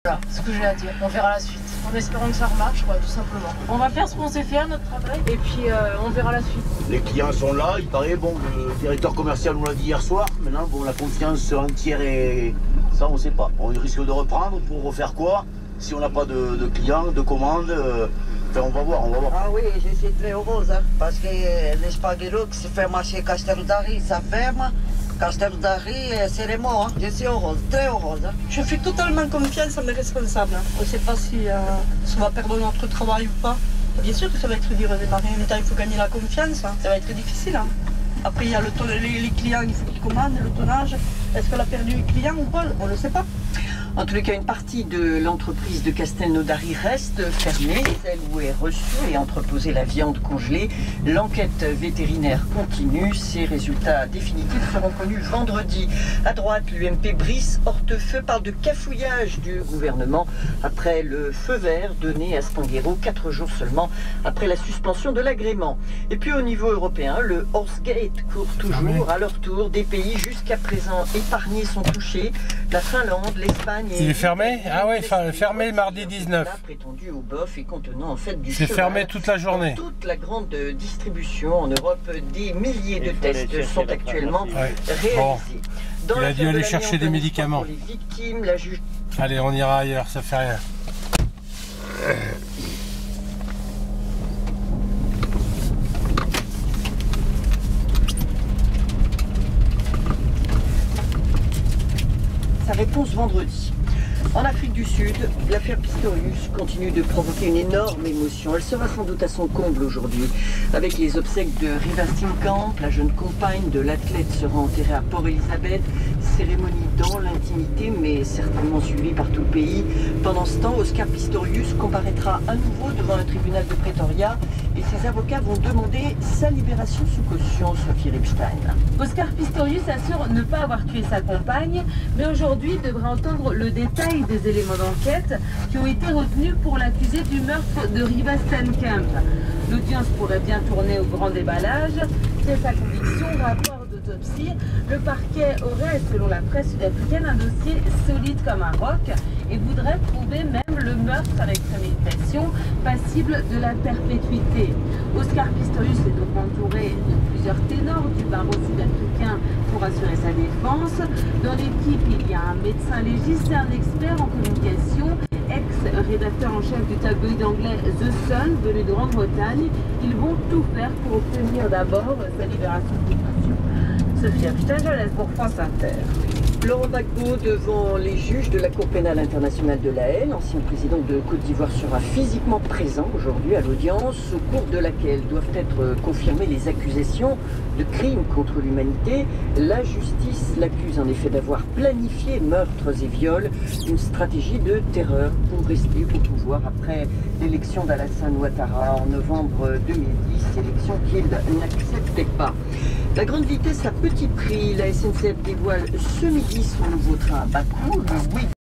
Voilà ce que j'ai à dire. On verra la suite. En espérant que ça remarche, quoi, tout simplement. On va faire ce qu'on sait faire, notre travail, et puis on verra la suite. Les clients sont là, il paraît, bon, le directeur commercial nous l'a dit hier soir. Maintenant, bon, la confiance entière et ça, on ne sait pas. On risque de reprendre pour refaire quoi? Si on n'a pas de clients, de commandes, enfin, on va voir, on va voir. Ah oui, je suis très heureuse, hein, parce que les spaghettos qui se ferment chez Castelnaudary, ça ferme. Castelnaudary, c'est les mots, hein. Je suis heureuse, très heureuse. Hein. Je fais totalement confiance à mes responsables. Hein. On ne sait pas si on va perdre notre travail ou pas. Bien sûr que ça va être dur à démarrer, en même temps il faut gagner la confiance, hein. Ça va être difficile. Hein. Après il y a les clients, il faut qu'ils commandent, le tonnage. Est-ce qu'elle a perdu les clients ou pas? On ne le sait pas. En tous les cas, une partie de l'entreprise de Castelnaudary reste fermée, celle où est reçue et entreposée la viande congelée. L'enquête vétérinaire continue. Ses résultats définitifs seront connus vendredi. À droite, l'UMP Brice Hortefeux parle de cafouillage du gouvernement après le feu vert donné à Stanguero 4 jours seulement après la suspension de l'agrément. Et puis au niveau européen, le Horsegate court toujours. À leur tour, des pays jusqu'à présent épargnés sont touchés. La Finlande, l'Espagne. Il est fermé? Ah oui, fermé mardi 19. Prétendu au boeuf et contenant en fait du C'est fermé toute la journée. Toute la grande distribution en Europe, des milliers de tests sont actuellement réalisés. Bon. Dans Il a dû aller chercher des médicaments. Pour les victimes, la juge... Allez, on ira ailleurs, ça fait rien. Sa réponse vendredi. En Afrique du Sud, l'affaire Pistorius continue de provoquer une énorme émotion. Elle sera sans doute à son comble aujourd'hui. Avec les obsèques de Riva Steenkamp, la jeune compagne de l'athlète sera enterrée à Port-Elizabeth. Cérémonie dans l'intimité, mais certainement suivie par tout le pays. Pendant ce temps, Oscar Pistorius comparaîtra à nouveau devant le tribunal de Pretoria et ses avocats vont demander sa libération sous caution, Sophie Ripstein. Oscar Pistorius assure ne pas avoir tué sa compagne, mais aujourd'hui devra entendre le détail des éléments d'enquête qui ont été retenus pour l'accuser du meurtre de Riva Steenkamp. L'audience pourrait bien tourner au grand déballage. C'est sa conviction, rapport d'autopsie. Le parquet aurait, selon la presse sud-africaine, un dossier solide comme un roc et voudrait prouver même le meurtre avec préméditation passible de la perpétuité. Oscar Pistorius est donc entouré de plusieurs ténors du barreau sud-africain pour assurer sa défense. Dans l'équipe, il y a un médecin légiste et un expert en communication, ex-rédacteur en chef du tabloïd anglais The Sun venu de Grande-Bretagne. Ils vont tout faire pour obtenir d'abord sa libération de détention. Sophie Ripstein, je laisse pour France Inter. Laurent Gbagbo devant les juges de la Cour pénale internationale de La Haye. L'ancien président de Côte d'Ivoire sera physiquement présent aujourd'hui à l'audience, au cours de laquelle doivent être confirmées les accusations de crimes contre l'humanité. La justice l'accuse en effet d'avoir planifié meurtres et viols, une stratégie de terreur pour rester au pouvoir après l'élection d'Alassane Ouattara en novembre 2010, élection qu'il n'acceptait pas. La grande vitesse à petit prix, la SNCF dévoile ce midi son nouveau train à Bakou, le